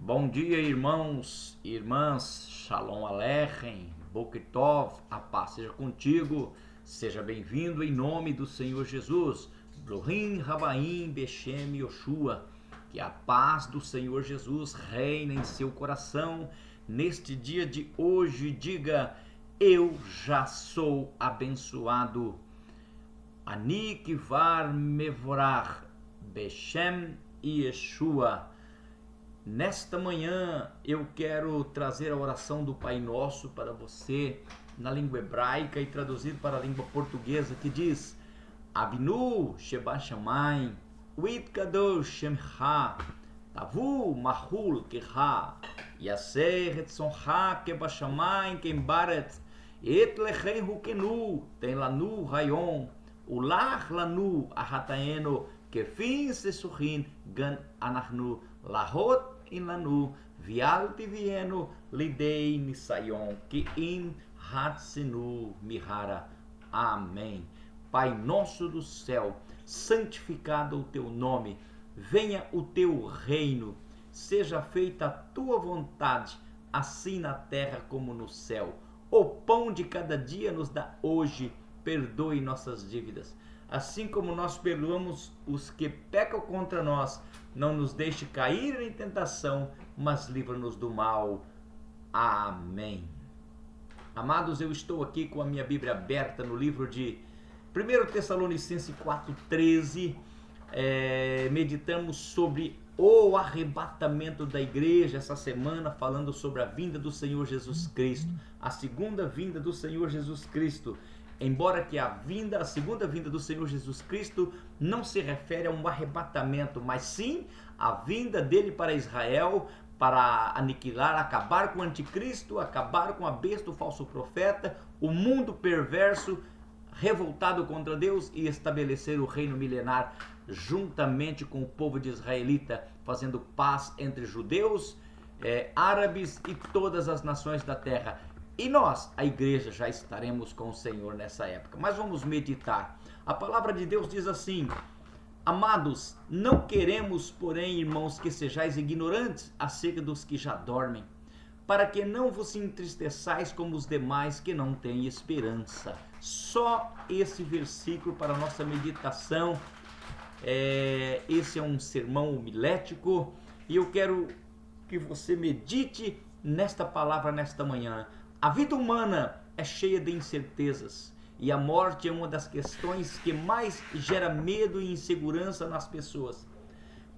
Bom dia, irmãos e irmãs. Shalom Aleichem, Boker Tov, a paz seja contigo. Seja bem-vindo em nome do Senhor Jesus. Brohim Rabaim Beshem Yoshua. Que a paz do Senhor Jesus reine em seu coração. Neste dia de hoje, diga: eu já sou abençoado. Ani Kivar Mevorach Beshem Yeshua. Nesta manhã eu quero trazer a oração do Pai Nosso para você na língua hebraica e traduzir para a língua portuguesa, que diz: Avinu Sheba Shamayim Uitkadosh Shemcha Tavu Mahul Keha Yaseh Etzoncha Kebashamayim Kembaret Et Lechei Hukenu Ten Lanu Rayon Ulach Lanu Ahataeno Kefin Sesuhin Gan Anachnu Lahot Inlanu Vialti Vieno Lidei Nisayon Que In Hatsenu Mihara. Amém. Pai nosso do céu, santificado o teu nome, venha o teu reino, seja feita a tua vontade, assim na terra como no céu. O pão de cada dia nos dá hoje, perdoe nossas dívidas, assim como nós perdoamos os que pecam contra nós. Não nos deixe cair em tentação, mas livra-nos do mal. Amém. Amados, eu estou aqui com a minha Bíblia aberta no livro de 1 Tessalonicenses 4,13. Meditamos sobre o arrebatamento da igreja essa semana, falando sobre a vinda do Senhor Jesus Cristo, a segunda vinda do Senhor Jesus Cristo. Embora que a segunda vinda do Senhor Jesus Cristo não se refere a um arrebatamento, mas sim a vinda dele para Israel, para aniquilar, acabar com o anticristo, acabar com a besta, o falso profeta, o mundo perverso, revoltado contra Deus, e estabelecer o reino milenar juntamente com o povo de israelita, fazendo paz entre judeus, árabes e todas as nações da terra. E nós, a igreja, já estaremos com o Senhor nessa época. Mas vamos meditar. A palavra de Deus diz assim: amados, não queremos, porém, irmãos, que sejais ignorantes acerca dos que já dormem, para que não vos entristeçais como os demais que não têm esperança. Só esse versículo para a nossa meditação. Esse é um sermão homilético e eu quero que você medite nesta palavra nesta manhã. A vida humana é cheia de incertezas e a morte é uma das questões que mais gera medo e insegurança nas pessoas.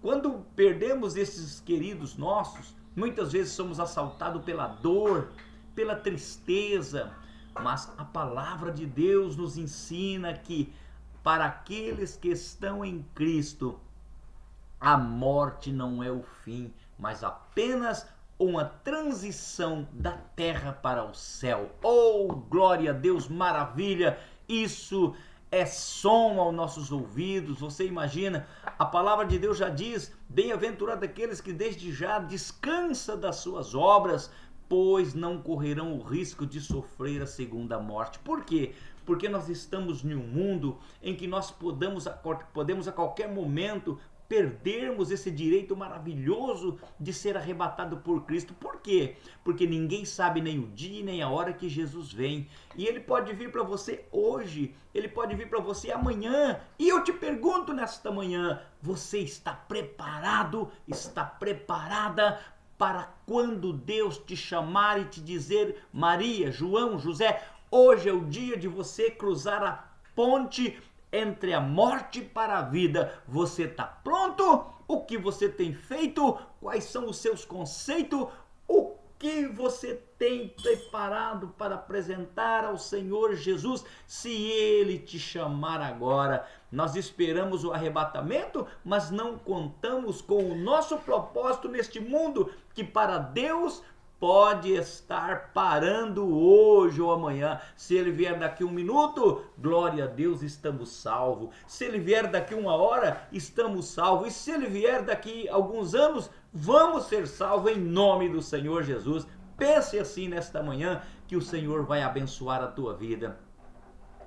Quando perdemos esses queridos nossos, muitas vezes somos assaltados pela dor, pela tristeza, mas a palavra de Deus nos ensina que para aqueles que estão em Cristo, a morte não é o fim, mas apenas uma transição da terra para o céu. Oh, glória a Deus, maravilha! Isso é som aos nossos ouvidos. Você imagina, a palavra de Deus já diz: bem-aventurado aqueles que desde já descansam das suas obras, pois não correrão o risco de sofrer a segunda morte. Por quê? Porque nós estamos em um mundo em que nós podemos a qualquer momento perdermos esse direito maravilhoso de ser arrebatado por Cristo. Por quê? Porque ninguém sabe nem o dia nem a hora que Jesus vem. E ele pode vir para você hoje, ele pode vir para você amanhã. E eu te pergunto nesta manhã: você está preparado? Está preparada para quando Deus te chamar e te dizer: Maria, João, José, hoje é o dia de você cruzar a ponte entre a morte para a vida? Você está pronto? O que você tem feito? Quais são os seus conceitos? O que você tem preparado para apresentar ao Senhor Jesus se Ele te chamar agora? Nós esperamos o arrebatamento, mas não contamos com o nosso propósito neste mundo, que para Deus pode estar parando hoje ou amanhã. Se ele vier daqui 1 minuto, glória a Deus, estamos salvos. Se ele vier daqui 1 hora, estamos salvos. E se ele vier daqui alguns anos, vamos ser salvos em nome do Senhor Jesus. Pense assim nesta manhã, que o Senhor vai abençoar a tua vida.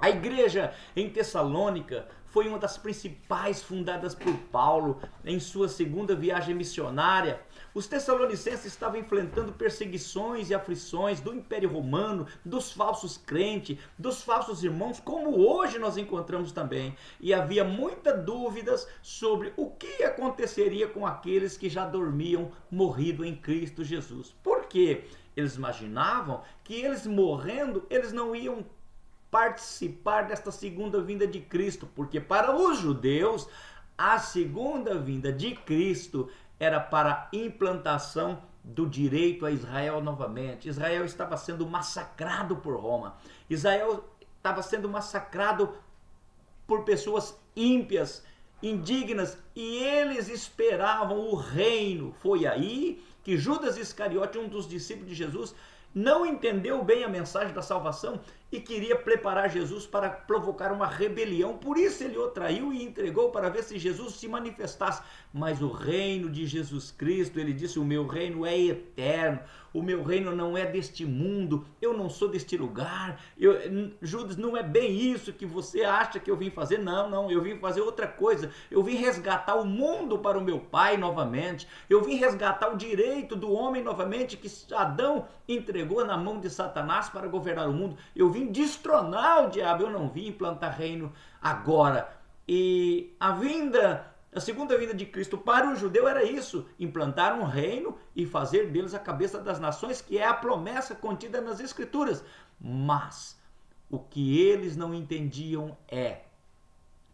A igreja em Tessalônica foi uma das principais fundadas por Paulo em sua segunda viagem missionária. Os tessalonicenses estavam enfrentando perseguições e aflições do Império Romano, dos falsos crentes, dos falsos irmãos, como hoje nós encontramos também. E havia muitas dúvidas sobre o que aconteceria com aqueles que já dormiam morrido em Cristo Jesus. Por quê? Eles imaginavam que eles morrendo, eles não iam participar desta segunda vinda de Cristo, porque para os judeus a segunda vinda de Cristo era para a implantação do direito a Israel novamente. Israel estava sendo massacrado por Roma. Israel estava sendo massacrado por pessoas ímpias, indignas, e eles esperavam o reino. Foi aí que Judas Iscariote, um dos discípulos de Jesus, não entendeu bem a mensagem da salvação e queria preparar Jesus para provocar uma rebelião. Por isso ele o traiu e entregou para ver se Jesus se manifestasse. Mas o reino de Jesus Cristo, ele disse, o meu reino é eterno, o meu reino não é deste mundo, eu não sou deste lugar. Judas, não é bem isso que você acha que eu vim fazer. Não, eu vim fazer outra coisa. Eu vim resgatar o mundo para o meu Pai novamente. Eu vim resgatar o direito do homem novamente, que Adão entregou na mão de Satanás para governar o mundo. Eu vim destronar o diabo, eu não vim implantar reino agora. E a segunda vinda de Cristo para o judeu era isso, implantar um reino e fazer deles a cabeça das nações, que é a promessa contida nas Escrituras. Mas o que eles não entendiam é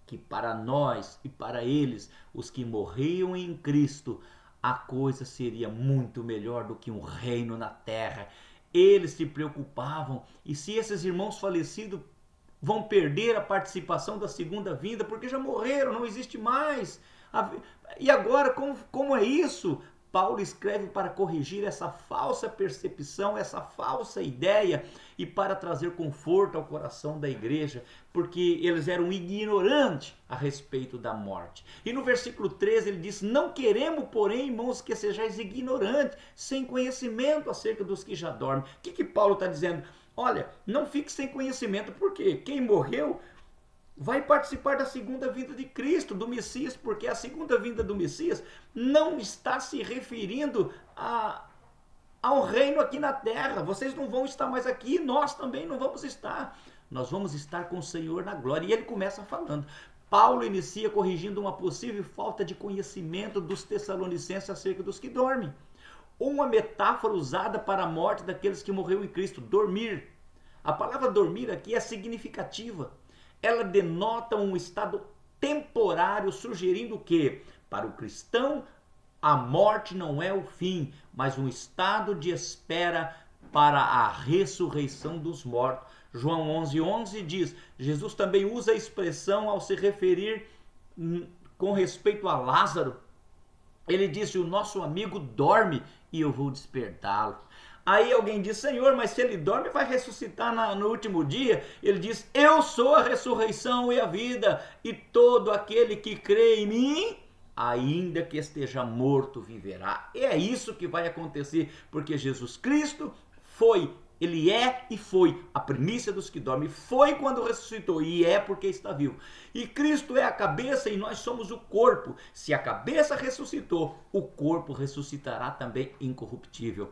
que para nós e para eles, os que morriam em Cristo, a coisa seria muito melhor do que um reino na terra. Eles se preocupavam, e se esses irmãos falecidos vão perder a participação da segunda vinda, porque já morreram, não existe mais. E agora, como é isso? Paulo escreve para corrigir essa falsa percepção, essa falsa ideia, e para trazer conforto ao coração da igreja, porque eles eram ignorantes a respeito da morte. E no versículo 13 ele diz, não queremos, porém, irmãos, que sejais ignorantes, sem conhecimento acerca dos que já dormem. O que Paulo está dizendo? Olha, não fique sem conhecimento, porque quem morreu vai participar da segunda vinda de Cristo, do Messias, porque a segunda vinda do Messias não está se referindo ao reino aqui na terra. Vocês não vão estar mais aqui, nós também não vamos estar. Nós vamos estar com o Senhor na glória. E ele começa falando. Paulo inicia corrigindo uma possível falta de conhecimento dos tessalonicenses acerca dos que dormem. Uma metáfora usada para a morte daqueles que morreram em Cristo, dormir. A palavra dormir aqui é significativa. Ela denota um estado temporário, sugerindo que, para o cristão, a morte não é o fim, mas um estado de espera para a ressurreição dos mortos. João 11:11 diz, Jesus também usa a expressão ao se referir com respeito a Lázaro. Ele disse, o nosso amigo dorme e eu vou despertá-lo. Aí alguém diz, Senhor, mas se ele dorme, vai ressuscitar no último dia? Ele diz, eu sou a ressurreição e a vida, e todo aquele que crê em mim, ainda que esteja morto, viverá. E é isso que vai acontecer, porque Jesus Cristo ele é e foi a primícia dos que dormem, foi quando ressuscitou, e é porque está vivo. E Cristo é a cabeça e nós somos o corpo. Se a cabeça ressuscitou, o corpo ressuscitará também incorruptível.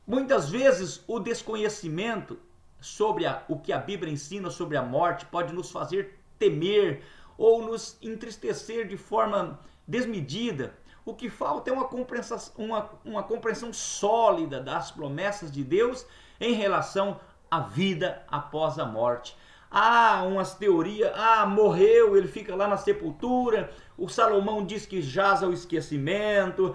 Muitas vezes o desconhecimento sobre o que a Bíblia ensina sobre a morte pode nos fazer temer ou nos entristecer de forma desmedida. O que falta é uma compreensão sólida das promessas de Deus em relação à vida após a morte. Há umas teorias, morreu, ele fica lá na sepultura, o Salomão diz que jaz ao esquecimento,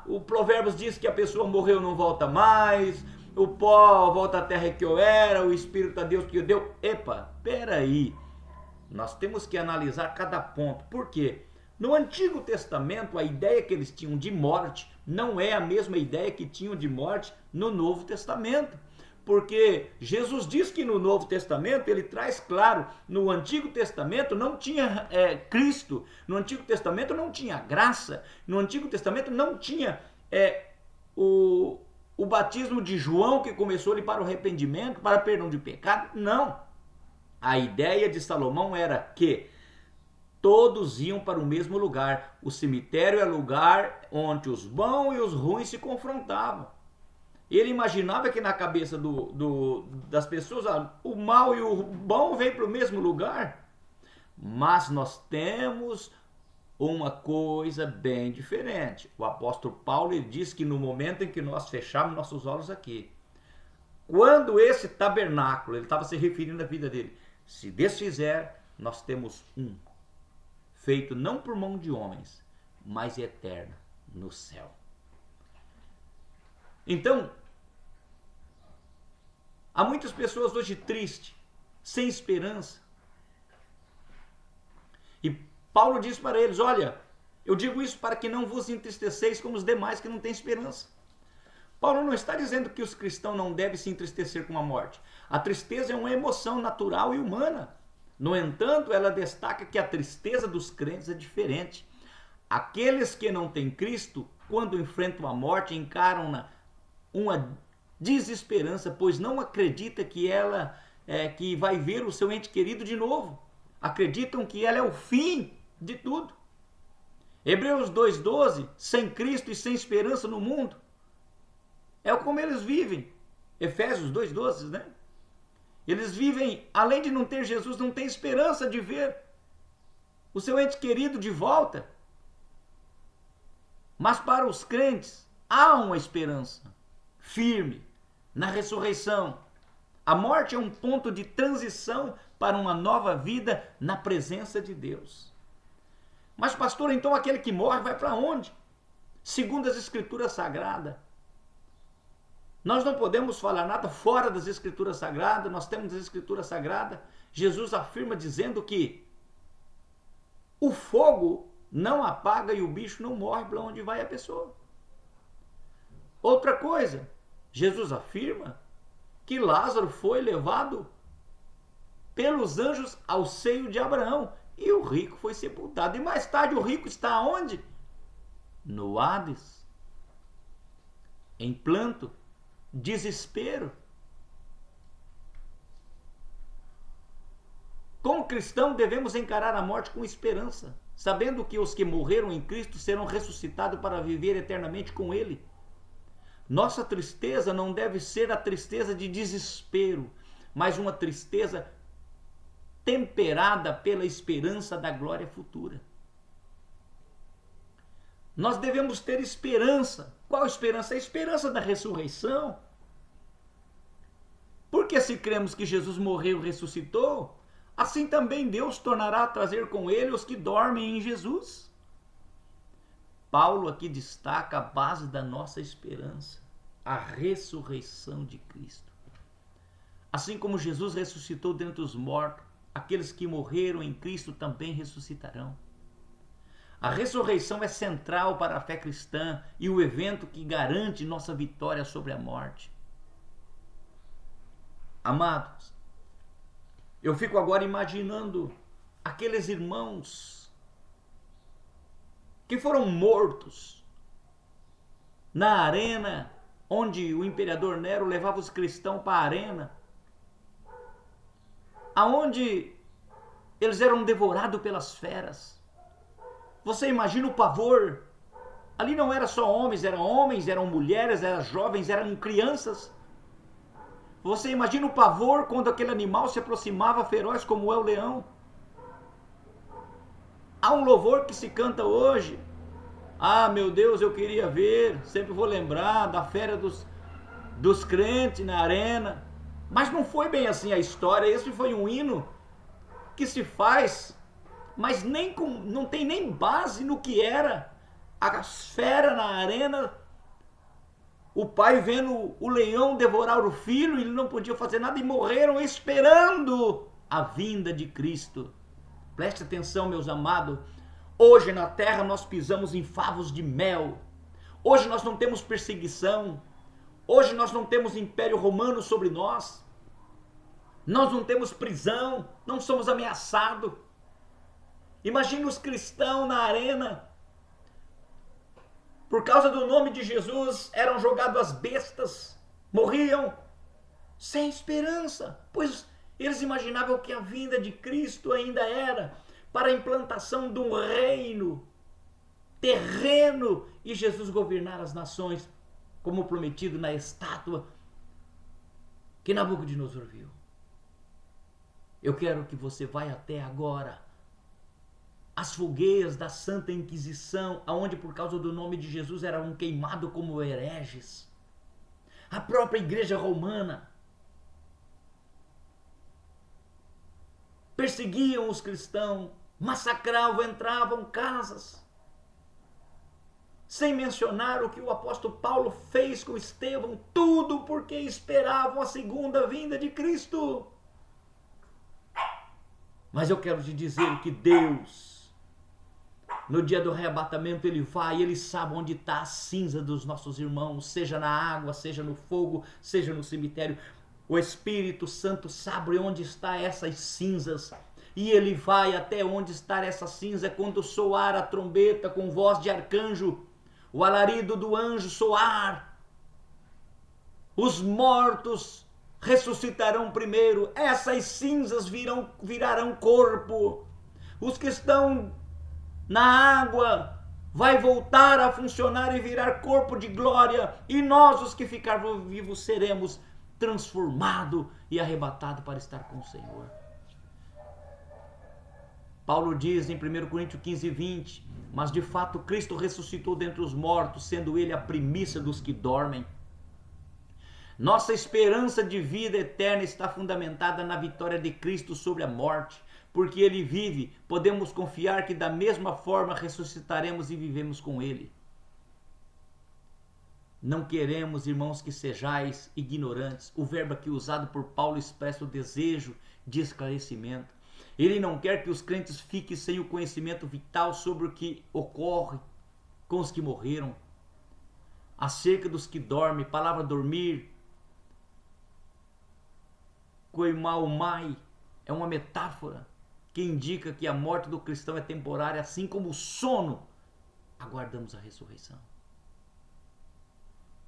o Provérbios diz que a pessoa morreu não volta mais, o pó volta à terra que eu era, o Espírito a Deus que eu deu. Epa, peraí, nós temos que analisar cada ponto. Por quê? No Antigo Testamento, a ideia que eles tinham de morte não é a mesma ideia que tinham de morte no Novo Testamento. Porque Jesus diz que no Novo Testamento, ele traz claro, no Antigo Testamento não tinha Cristo, no Antigo Testamento não tinha graça, no Antigo Testamento não tinha o batismo de João que começou ali para o arrependimento, para perdão de pecado, não. A ideia de Salomão era que todos iam para o mesmo lugar. O cemitério é lugar onde os bons e os ruins se confrontavam. Ele imaginava que na cabeça das pessoas, o mal e o bom vêm para o mesmo lugar. Mas nós temos uma coisa bem diferente. O apóstolo Paulo ele diz que no momento em que nós fechamos nossos olhos aqui, quando esse tabernáculo, ele estava se referindo à vida dele, se desfizer, nós temos um, feito não por mão de homens, mas eterno, no céu. Então, há muitas pessoas hoje tristes, sem esperança. E Paulo diz para eles, olha, eu digo isso para que não vos entristeceis como os demais que não têm esperança. Paulo não está dizendo que os cristãos não devem se entristecer com a morte. A tristeza é uma emoção natural e humana. No entanto, ela destaca que a tristeza dos crentes é diferente. Aqueles que não têm Cristo, quando enfrentam a morte, encaram uma desesperança, pois não acredita que vai ver o seu ente querido de novo. Acreditam que ela é o fim de tudo. Hebreus 2:12, sem Cristo e sem esperança no mundo, é como eles vivem. Efésios 2:12, né? Eles vivem, além de não ter Jesus, não tem esperança de ver o seu ente querido de volta. Mas para os crentes, há uma esperança firme na ressurreição. A morte é um ponto de transição para uma nova vida na presença de Deus. Mas, pastor, então aquele que morre vai para onde? Segundo as Escrituras Sagradas. Nós não podemos falar nada fora das Escrituras Sagradas, nós temos as Escrituras Sagradas. Jesus afirma dizendo que o fogo não apaga e o bicho não morre para onde vai a pessoa. Outra coisa, Jesus afirma que Lázaro foi levado pelos anjos ao seio de Abraão e o rico foi sepultado. E mais tarde o rico está onde? No Hades, em planto, desespero. Como cristão, devemos encarar a morte com esperança, sabendo que os que morreram em Cristo serão ressuscitados para viver eternamente com Ele. Nossa tristeza não deve ser a tristeza de desespero, mas uma tristeza temperada pela esperança da glória futura. Nós devemos ter esperança. Qual esperança? A esperança da ressurreição. Porque se cremos que Jesus morreu e ressuscitou, assim também Deus tornará a trazer com ele os que dormem em Jesus. Paulo aqui destaca a base da nossa esperança, a ressurreição de Cristo. Assim como Jesus ressuscitou dentre os mortos, aqueles que morreram em Cristo também ressuscitarão. A ressurreição é central para a fé cristã e o evento que garante nossa vitória sobre a morte. Amados, eu fico agora imaginando aqueles irmãos que foram mortos na arena onde o imperador Nero levava os cristãos para a arena, aonde eles eram devorados pelas feras. Você imagina o pavor? Ali não era só homens, eram mulheres, eram jovens, eram crianças. Você imagina o pavor quando aquele animal se aproximava feroz como é o leão. Há um louvor que se canta hoje. Ah, meu Deus, eu queria ver, sempre vou lembrar da fera dos crentes na arena. Mas não foi bem assim a história. Esse foi um hino que se faz, mas não tem nem base no que era a fera na arena. O pai vendo o leão devorar o filho, ele não podia fazer nada e morreram esperando a vinda de Cristo. Preste atenção, meus amados. Hoje na terra nós pisamos em favos de mel. Hoje nós não temos perseguição. Hoje nós não temos império romano sobre nós. Nós não temos prisão. Não somos ameaçados. Imagine os cristãos na arena. Por causa do nome de Jesus, eram jogados às bestas. Morriam sem esperança. Pois Eles imaginavam que a vinda de Cristo ainda era para a implantação de um reino terreno e Jesus governar as nações, como prometido na estátua que Nabucodonosor viu. Eu quero que você vá até agora as fogueiras da Santa Inquisição, aonde por causa do nome de Jesus eram queimados como hereges. A própria Igreja Romana perseguiam os cristãos, massacravam, entravam casas. Sem mencionar o que o apóstolo Paulo fez com Estevão, tudo porque esperavam a segunda vinda de Cristo. Mas eu quero te dizer que Deus, no dia do arrebatamento, Ele vai, Ele sabe onde está a cinza dos nossos irmãos, seja na água, seja no fogo, seja no cemitério. O Espírito Santo sabe onde está essas cinzas. E Ele vai até onde está essa cinza quando soar a trombeta com voz de arcanjo, o alarido do anjo soar. Os mortos ressuscitarão primeiro, essas cinzas virarão corpo. Os que estão na água vai voltar a funcionar e virar corpo de glória, e nós, os que ficarmos vivos, seremos transformados e arrebatados para estar com o Senhor. Paulo diz em 1 Coríntios 15, 20, mas de fato Cristo ressuscitou dentre os mortos, sendo Ele a primícia dos que dormem. Nossa esperança de vida eterna está fundamentada na vitória de Cristo sobre a morte. Porque Ele vive, podemos confiar que da mesma forma ressuscitaremos e vivemos com Ele. Não queremos, irmãos, que sejais ignorantes. O verbo aqui usado por Paulo expressa o desejo de esclarecimento. Ele não quer que os crentes fiquem sem o conhecimento vital sobre o que ocorre com os que morreram. Acerca dos que dormem, palavra dormir, koimaumai, é uma metáfora que indica que a morte do cristão é temporária, assim como o sono. Aguardamos a ressurreição.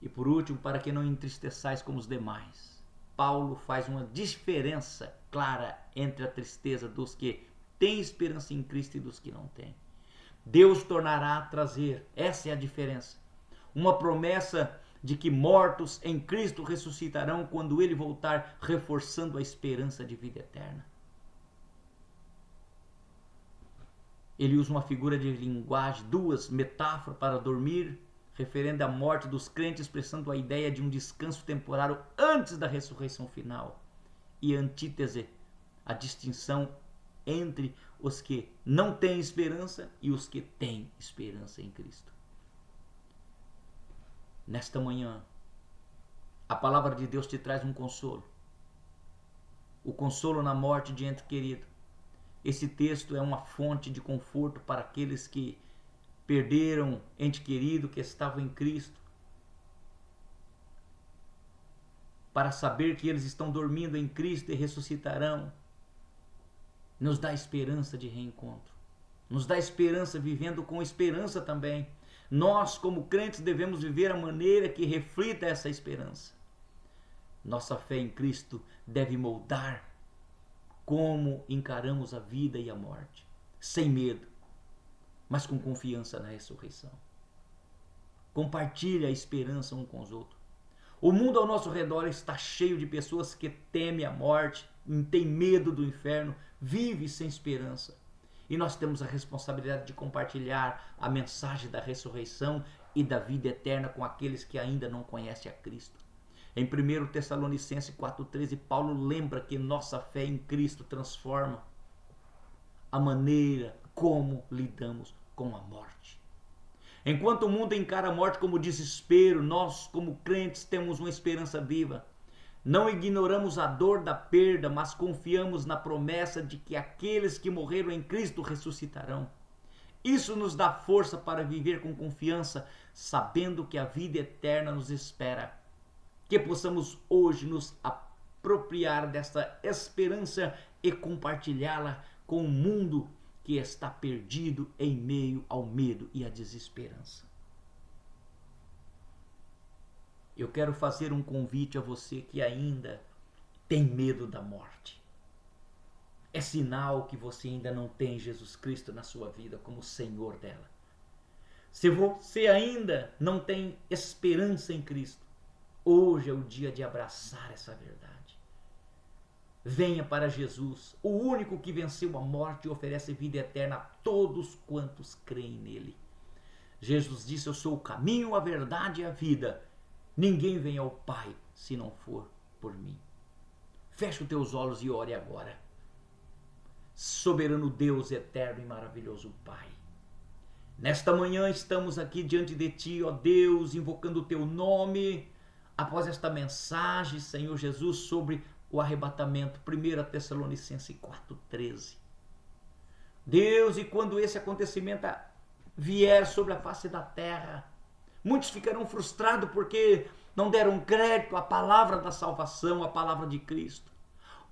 E por último, para que não entristeçais como os demais, Paulo faz uma diferença clara entre a tristeza dos que têm esperança em Cristo e dos que não têm. Deus tornará a trazer, essa é a diferença, uma promessa de que mortos em Cristo ressuscitarão quando Ele voltar, reforçando a esperança de vida eterna. Ele usa uma figura de linguagem, duas metáforas para dormir, referendo à morte dos crentes, expressando a ideia de um descanso temporário antes da ressurreição final. E antítese, a distinção entre os que não têm esperança e os que têm esperança em Cristo. Nesta manhã, a palavra de Deus te traz um consolo. O consolo na morte de ente querido. Esse texto é uma fonte de conforto para aqueles que perderam ente querido que estava em Cristo. Para saber que eles estão dormindo em Cristo e ressuscitarão. Nos dá esperança de reencontro. Nos dá esperança vivendo com esperança também. Nós, como crentes, devemos viver a maneira que reflita essa esperança. Nossa fé em Cristo deve moldar como encaramos a vida e a morte, sem medo, mas com confiança na ressurreição. Compartilhe a esperança um com os outros. O mundo ao nosso redor está cheio de pessoas que temem a morte, têm medo do inferno, vivem sem esperança. E nós temos a responsabilidade de compartilhar a mensagem da ressurreição e da vida eterna com aqueles que ainda não conhecem a Cristo. Em 1 Tessalonicenses 4,13, Paulo lembra que nossa fé em Cristo transforma a maneira como lidamos com a morte. Enquanto o mundo encara a morte como desespero, nós, como crentes, temos uma esperança viva. Não ignoramos a dor da perda, mas confiamos na promessa de que aqueles que morreram em Cristo ressuscitarão. Isso nos dá força para viver com confiança, sabendo que a vida eterna nos espera. Que possamos hoje nos apropriar dessa esperança e compartilhá-la com o mundo que está perdido em meio ao medo e à desesperança. Eu quero fazer um convite a você que ainda tem medo da morte. é sinal que você ainda não tem Jesus Cristo na sua vida como Senhor dela. Se você ainda não tem esperança em Cristo, hoje é o dia de abraçar essa verdade. Venha para Jesus, o único que venceu a morte e oferece vida eterna a todos quantos creem nele. Jesus disse: eu sou o caminho, a verdade e a vida. Ninguém vem ao Pai se não for por mim. Feche os teus olhos e ore agora. Soberano Deus, eterno e maravilhoso Pai, nesta manhã estamos aqui diante de Ti, ó Deus, invocando o Teu nome, após esta mensagem, Senhor Jesus, sobre o arrebatamento, 1 Tessalonicenses 4,13. Deus, e quando esse acontecimento vier sobre a face da terra, muitos ficarão frustrados porque não deram crédito à palavra da salvação, à palavra de Cristo.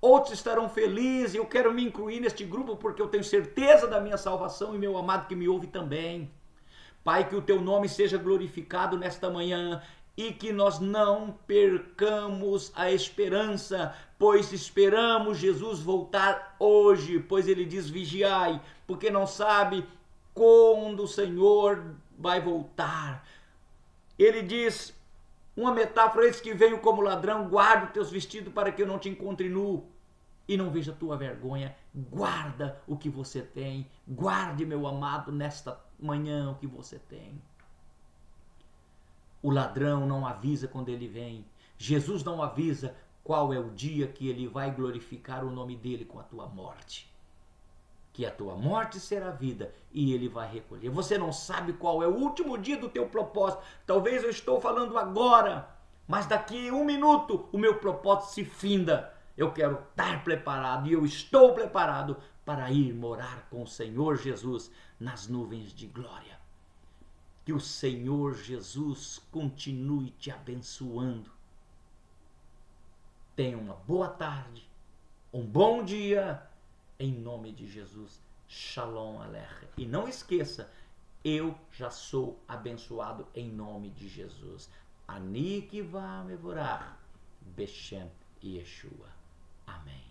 Outros estarão felizes, eu quero me incluir neste grupo porque eu tenho certeza da minha salvação e meu amado que me ouve também. Pai, que o teu nome seja glorificado nesta manhã e que nós não percamos a esperança, pois esperamos Jesus voltar hoje, pois ele diz: vigiai, porque não sabe quando o Senhor vai voltar. Ele diz, uma metáfora: eis que venho como ladrão, guarda os teus vestidos para que eu não te encontre nu e não veja a tua vergonha. Guarda o que você tem, guarde, meu amado, nesta manhã o que você tem. O ladrão não avisa quando ele vem. Jesus não avisa qual é o dia que ele vai glorificar o nome dele com a tua morte. Que a tua morte será vida e ele vai recolher. Você não sabe qual é o último dia do teu propósito. Talvez eu estou falando agora, mas daqui a 1 minuto o meu propósito se finda. Eu quero estar preparado e eu estou preparado para ir morar com o Senhor Jesus nas nuvens de glória. Que o Senhor Jesus continue te abençoando. Tenha uma boa tarde, um bom dia, em nome de Jesus. Shalom Aleichem. E não esqueça, eu já sou abençoado em nome de Jesus. Ani Kiva Mevorach Beshem Yeshua. Amém.